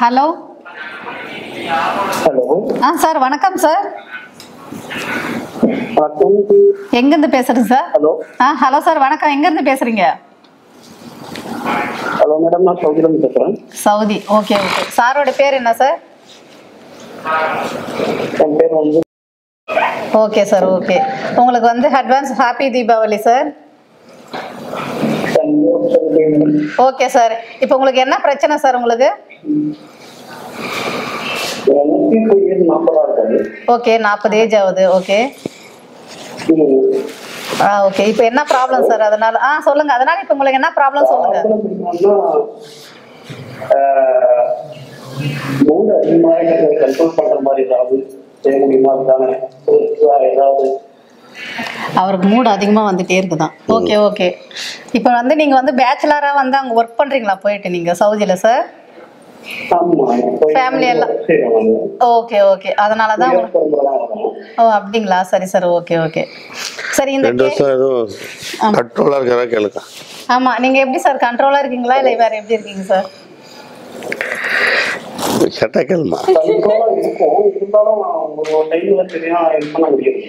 Hello. Hello. Sir வணக்கம் sir. வணக்கம். எங்கேருந்து பேசுறீங்க சார்? ஹலோ. ஹலோ சார் வணக்கம். எங்கேருந்து பேசுறீங்க? ஹலோ மேடம், நான் சவுதியிலேருந்து பேசுகிறேன். சவுதி. Okay okay. சாரோட பேர் என்ன சார்? என் பேர் வந்து. Okay sir okay. உங்களுக்கு வந்து advance happy Deepavali sir. Okay sir. இப்போ உங்களுக்கு என்ன பிரச்சனை சார் உங்களுக்கு? ஓகே 40 ஏஜ் ஆகுது. Okay okay. இப்போ என்ன ப்ராப்ளம் சார்? அதனால சொல்லுங்க. அதனால இப்போ உங்களுக்கு என்ன ப்ராப்ளம் சொல்லுங்க. கண்ட்ரோல் பண்ற மாதிரி ஏதாவது செய்ய முடியுமா? ஏதாவது அவருக்கு மூடு அதிகமாக வந்துட்டே இருக்குதான். Okay okay. இப்போ வந்து நீங்கள் வந்து பேச்சுலராக வந்து அங்கே ஒர்க் பண்ணுறீங்களா போயிட்டு நீங்கள் சவுதியில் சார்? ஃபேமிலி எல்லாம் ஓகே ஓகே. அதனால தான் ஓ அப்படிங்களா? சரி சார் ஓகே ஓகே. சரி இந்த கண்ட்ரோலா இருக்கறா கேளுங்க. ஆமாம். நீங்கள் எப்படி சார் கண்ட்ரோலாக இருக்கீங்களா இல்லை வேறு எப்படி இருக்கீங்க சார்? கேட்டா கேளுமா. இருக்கும், இருந்தாலும் ஒரு டைம்ல தெரியும் ஹெல்ப் பண்ண முடியும்.